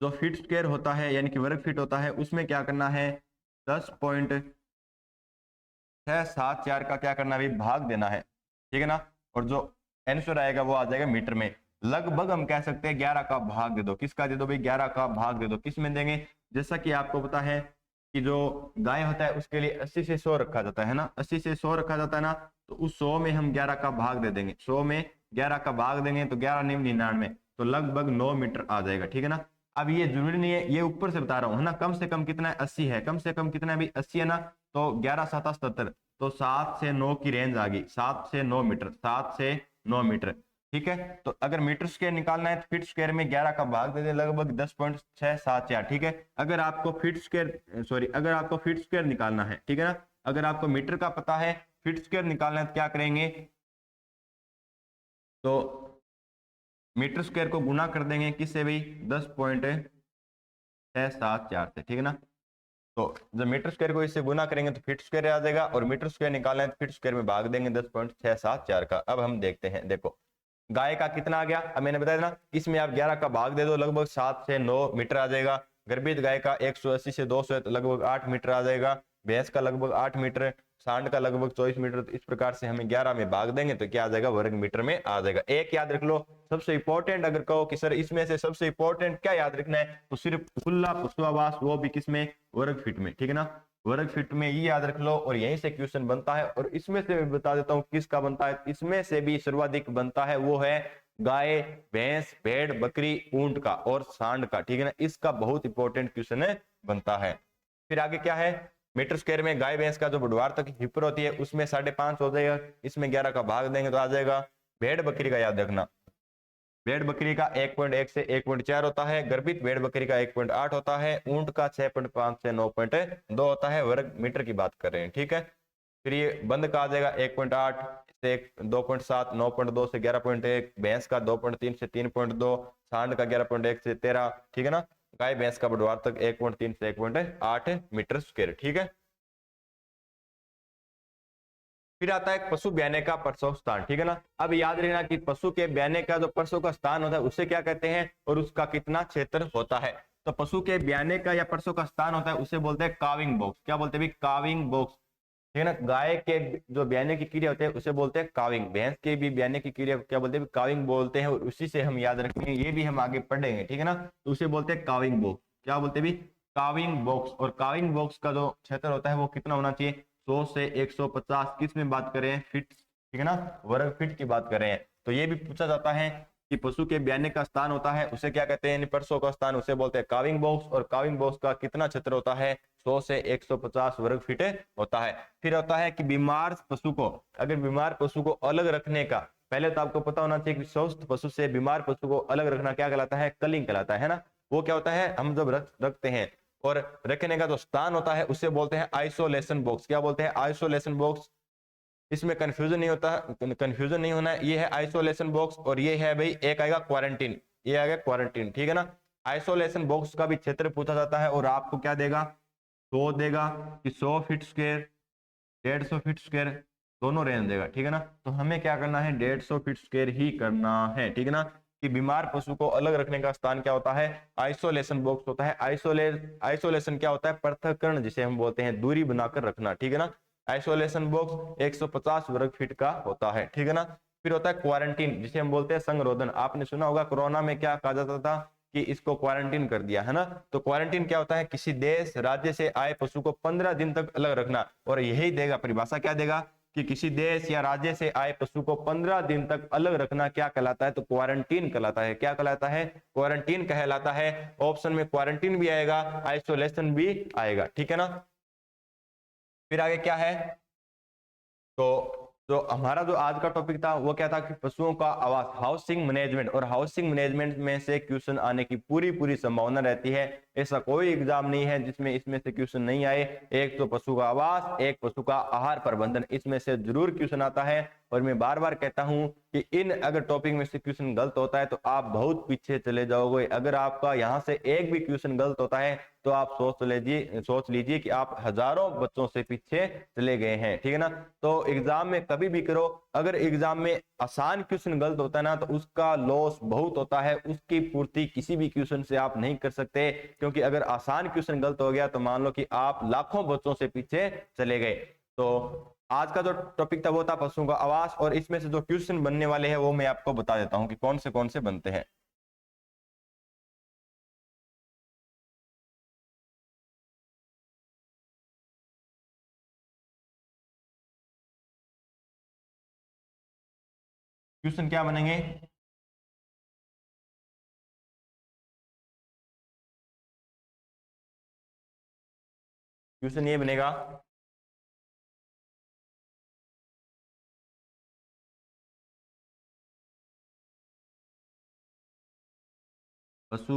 जो फीट स्क्वायर होता है यानी कि वर्ग फीट होता है उसमें क्या करना है 10.674 का क्या करना है भाग देना है, ठीक है ना। और जो आंसर आएगा वो आ जाएगा मीटर में। लगभग हम कह सकते हैं 11 का भाग दे दो, किसका दे दो भाई 11 का भाग दे दो। किस में देंगे, जैसा कि आपको पता है कि जो गाय होता है उसके लिए 80 से 100 रखा जाता है ना, 80 से 100 रखा जाता है ना, तो उस 100 में हम 11 का भाग दे देंगे, 100 में 11 का भाग देंगे तो 11 9 99, तो लगभग 9 मीटर आ जाएगा, ठीक है ना। अब ये जरूरी नहीं है, ये ऊपर से बता रहा हूँ है ना, कम से कम कितना है 80 है, कम से कम कितना है भाई 80 है ना, तो 11 7 77, तो 7 से 9 की रेंज आ गई, 7 से 9 मीटर, 7 से 9 मीटर, ठीक है। तो अगर मीटर स्क्वायर निकालना है तो फीट स्क्वायर में 11 का भाग दे दे, लगभग 10.674, ठीक है। अगर आपको फीट स्क्वायर सॉरी अगर आपको फीट स्क्वायर निकालना है, ठीक है ना, अगर आपको मीटर का पता है फीट स्क्वायर निकालना है तो क्या करेंगे, तो मीटर स्क्वायर को गुना कर देंगे किससे भाई 10.674 से, ठीक है ना। तो जब मीटर स्क्वायर को इससे गुना करेंगे तो फीट स्क्वायर आ जाएगा और मीटर स्क्वायर निकालना है तो फीट स्क्वायर में भाग देंगे 10.674 का। अब हम देखते हैं, देखो गाय का कितना आ गया, अब मैंने बताया ना इसमें आप 11 का भाग दे दो, लगभग 7 से 9 मीटर आ जाएगा। गर्भित गाय का 180 से 200 है तो लगभग 8 मीटर आ जाएगा। भैंस का लगभग 8 मीटर, सांड का लगभग 24 मीटर। तो इस प्रकार से हमें 11 में भाग देंगे तो क्या आ जाएगा, वर्ग मीटर में आ जाएगा। एक याद रख लो सबसे इंपॉर्टेंट, अगर कहो कि सर इसमें से सबसे इंपॉर्टेंट क्या याद रखना है तो सिर्फ खुला पशु आवास, वो भी किसमें वर्ग फीट में, ठीक है ना, वर्ग फीट में, ये याद रख लो। और यहीं से क्वेश्चन बनता है और इसमें से बता देता हूं किसका बनता है, इसमें से भी सर्वाधिक बनता है वो है गाय भैंस भेड़ बकरी ऊंट का और सांड का, ठीक है ना। इसका बहुत इंपॉर्टेंट क्वेश्चन है बनता है। फिर आगे क्या है, मीटर स्क्वायर में गाय भैंस का जो बुधवार तक हिपर होती है उसमें 5.5 हो जाएगा, इसमें 11 का भाग देंगे तो आ जाएगा। भेड़ बकरी का याद रखना, भेड़ बकरी का 1.1 से 1.4 होता है, गर्भित भेड़ बकरी का 1.8 होता है, ऊंट का 6.5 से 9.2 होता है। वर्ग मीटर की बात कर रहे हैं, ठीक है। फिर ये बंद का आ जाएगा 1.8 से 2.7, 9.2 से 11.1, भैंस का 2.3 से 3.2, सांड का 11.1 से 13, ठीक है ना। गाय भैंस का बढ़वार तक 1.3 से 1.8 मीटर स्क्वायर, ठीक है। फिर आता है पशु ब्याने का प्रसव स्थान, ठीक है ना। अब याद रखना कि पशु के ब्याने का जो प्रसव का स्थान होता है उसे क्या कहते हैं और उसका कितना क्षेत्र होता है। तो पशु के ब्याने का या प्रसव का स्थान होता है उसे बोलते हैं काविंग बॉक्स। क्या बोलते हैं? काविंग बॉक्स, ठीक है ना। गाय के जो ब्याने की क्रिया होती है उसे बोलते हैं काविंग। भैंस के भी ब्याने की क्रिया क्या बोलते हैं? काविंग बोलते हैं। और उसी से हम याद रखेंगे, ये भी हम आगे पढ़ेंगे, ठीक है ना। तो उसे बोलते हैं काविंग बॉक्स। क्या बोलते हैं भी? Calving box. और काविंग बॉक्स का जो क्षेत्र होता है वो कितना होना चाहिए? 100 से 150, किस में बात करें? फीट, ठीक है ना, वर्ग फीट की बात करें। तो ये भी पूछा जाता है कि पशु के ब्याने का स्थान होता है उसे क्या कहते हैं? प्रसव का स्थान उसे बोलते हैं काविंग बॉक्स। और काविंग बॉक्स का कितना क्षेत्र होता है? 100 से 150 वर्ग फीट होता है। फिर होता है कि बीमार पशु को, अगर बीमार पशु को अलग रखने का, पहले तो आपको पता होना चाहिए कि स्वस्थ पशु से बीमार पशु को अलग रखना क्या कहलाता है? कलिंग कहलाता है ना। वो क्या होता है? हम जब रखते हैं और रखने का जो स्थान होता है उसे बोलते हैं आइसोलेशन बॉक्स। क्या बोलते हैं? Isolation box. इसमें कंफ्यूजन नहीं होता, कंफ्यूजन नहीं होना है। ये है आइसोलेशन बॉक्स और ये है भाई एक आएगा क्वारंटीन, ये आएगा क्वारंटीन, ठीक है ना। आइसोलेशन बॉक्स का भी क्षेत्र पूछा जाता है और आपको क्या देगा? 100 देगा कि 100 फीट स्क्वायर, 150 फीट स्क्वायर, दोनों रेंज देगा, ठीक है ना। तो हमें क्या करना है? 150 फीट स्क्वायर ही करना है, ठीक है ना। कि बीमार पशु को अलग रखने का स्थान क्या होता है? आइसोलेशन बॉक्स होता है। आइसोलेशन क्या होता है? पृथक्करण जिसे हम बोलते हैं, दूरी बनाकर रखना, ठीक है ना। आइसोलेशन बॉक्स 150 वर्ग फीट का होता है, ठीक है ना। फिर होता है क्वारंटीन जिसे हम बोलते हैं संरोधन। आपने सुना होगा कोरोना में क्या कहा जाता था कि इसको क्वारंटीन कर दिया, है ना। तो क्वारंटीन क्या होता है? किसी देश राज्य से आए पशु को 15 दिन तक अलग रखना। और यही देगा परिभाषा, क्या देगा? कि किसी देश या राज्य से आए पशु को 15 दिन तक अलग रखना क्या कहलाता है? तो क्वारंटीन कहलाता है। क्या कहलाता है? क्वारंटीन कहलाता है। ऑप्शन में क्वारंटीन भी आएगा, आइसोलेशन भी आएगा, ठीक है ना। फिर आगे क्या है? तो हमारा जो आज का टॉपिक था वो क्या था? कि पशुओं का आवास, हाउसिंग मैनेजमेंट। और हाउसिंग मैनेजमेंट में से क्वेश्चन आने की पूरी पूरी संभावना रहती है। ऐसा कोई एग्जाम नहीं है जिसमें इसमें से क्वेश्चन नहीं आए। एक तो पशु का आवास, एक पशु का आहार प्रबंधन, इसमें से जरूर क्वेश्चन आता है। और मैं बार बार कहता हूं कि इन अगर टॉपिक में से क्वेश्चन गलत होता है तो आप बहुत पीछे चले जाओगे। अगर आपका यहां से एक भी क्वेश्चन गलत होता है तो आप सोच लीजिए कि आप हजारों बच्चों से पीछे चले गए हैं, ठीक है ना। तो एग्जाम में कभी भी करो, अगर एग्जाम में आसान क्वेश्चन गलत होता है ना तो उसका लॉस बहुत होता है, उसकी पूर्ति किसी भी क्वेश्चन से आप नहीं कर सकते। क्योंकि अगर आसान क्वेश्चन गलत हो गया तो मान लो कि आप लाखों बच्चों से पीछे चले गए। तो आज का जो टॉपिक था वो था पशुओं का आवास। और इसमें से जो क्वेश्चन बनने वाले हैं वो मैं आपको बता देता हूं कि कौन से बनते हैं। क्वेश्चन क्या बनेंगे? क्वेश्चन ये बनेगा, पशु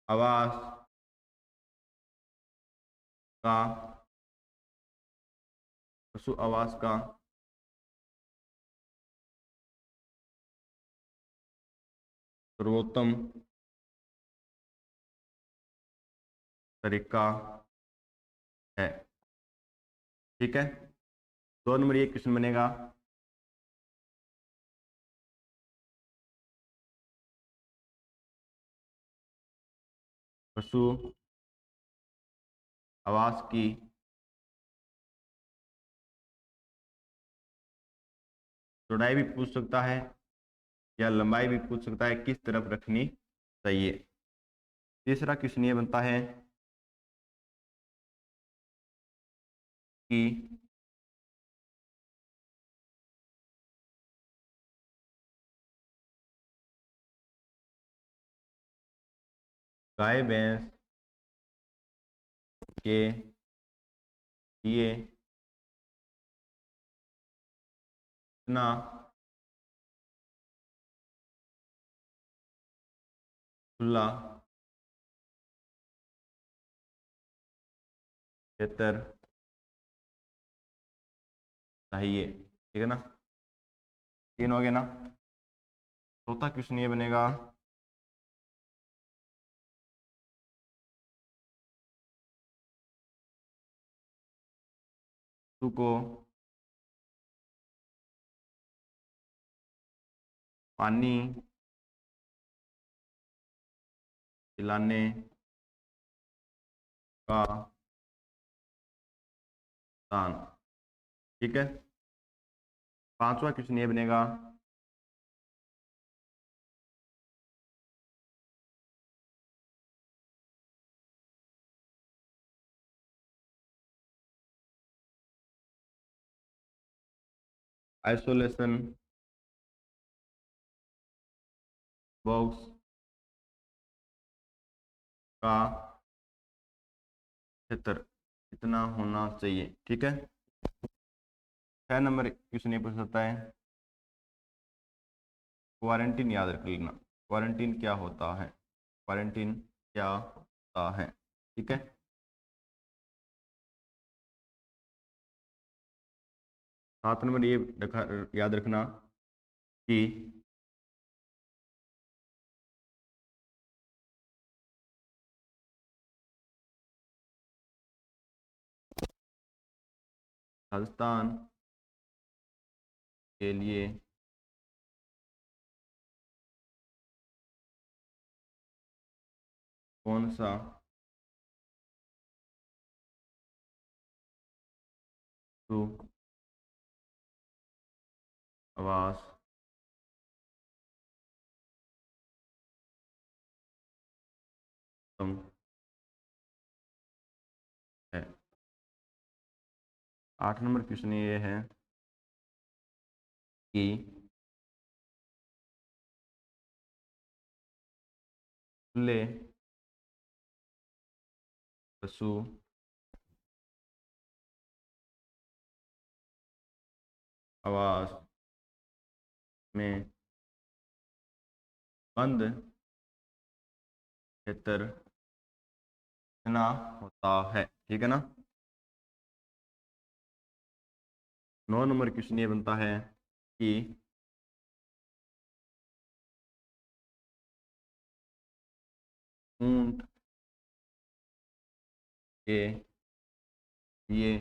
आवास का, पशु आवास का सर्वोत्तम तरीका है, ठीक है। 2 नंबर ये क्वेश्चन बनेगा, पशु आवास की चौड़ाई भी पूछ सकता है या लंबाई भी पूछ सकता है, किस तरफ रखनी चाहिए। तीसरा क्वेश्चन ये बनता है कि गाय भैंस के लिए कितना खुला क्षेत्र चाहिए, ठीक है ना। 3 हो गया ना। चौथा क्वेश्चन ये बनेगा, पशु को पानी पिलाने का स्थान। ठीक है, पांचवा क्वेश्चन ये बनेगा, आइसोलेशन बॉक्स का क्षेत्र कितना होना चाहिए। ठीक है, 6 नंबर क्वेश्चन ये पूछ सकता है, क्वारंटीन याद रख लेना। क्वारंटीन क्या होता है, क्वारंटीन क्या होता है। ठीक है, 7 नंबर ये याद रखना कि राजस्थान के लिए कौन सा आवास है। 8 नंबर क्वेश्चन ये है कि खुले पशु आवास में बंद क्षेत्र कितना होता है। ठीक है ना। 9 नंबर क्वेश्चन ये बनता है कि ऊंट के लिए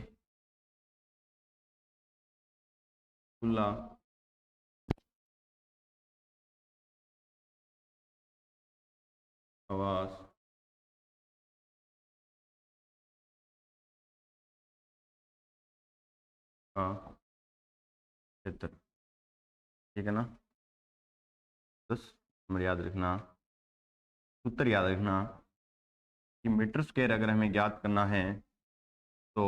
खुला आवास का क्षेत्र। ठीक है ना। 10 नंबर याद रखना, सूत्र याद रखना कि मीटर स्क्वायर अगर हमें ज्ञात करना है तो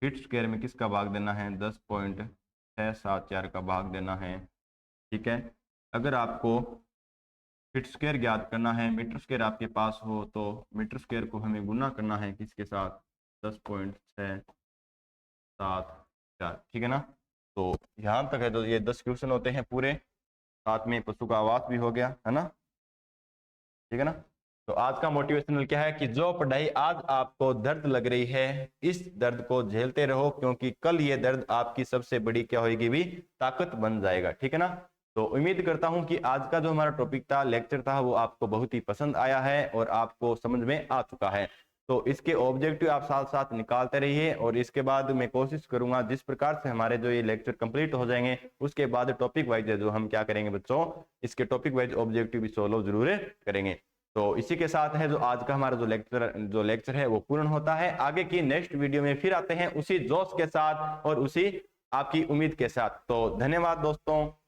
फीट स्क्वायर में किसका भाग देना है, 10.674 का भाग देना है। ठीक है, अगर आपको फीट स्क्वायर ज्ञात करना है, मीटर स्क्वायर आपके पास हो तो मीटर स्क्वायर को हमें गुना करना है किसके साथ, 10.674। ठीक है ना। तो यहाँ तक है तो ये 10 क्वेश्चन होते हैं पूरे, साथ में पशु का आवास भी हो गया है ना। ठीक है ना। तो आज का मोटिवेशनल क्या है कि जो पढ़ाई आज आपको दर्द लग रही है, इस दर्द को झेलते रहो, क्योंकि कल ये दर्द आपकी सबसे बड़ी क्या होगी भी, ताकत बन जाएगा। ठीक है ना। तो उम्मीद करता हूं कि आज का जो हमारा टॉपिक था, लेक्चर था, वो आपको बहुत ही पसंद आया है और आपको समझ में आ चुका है। तो इसके ऑब्जेक्टिव आप साथ साथ निकालते रहिए और इसके बाद मैं कोशिश करूंगा जिस प्रकार से हमारे जो ये लेक्चर कंप्लीट हो जाएंगे उसके बाद टॉपिक वाइज जो हम क्या करेंगे बच्चों, इसके टॉपिक वाइज ऑब्जेक्टिव भी सोल्व जरूर करेंगे। तो इसी के साथ है जो आज का हमारा जो लेक्चर है वो पूर्ण होता है। आगे की नेक्स्ट वीडियो में फिर आते हैं उसी जोश के साथ और उसी आपकी उम्मीद के साथ। तो धन्यवाद दोस्तों।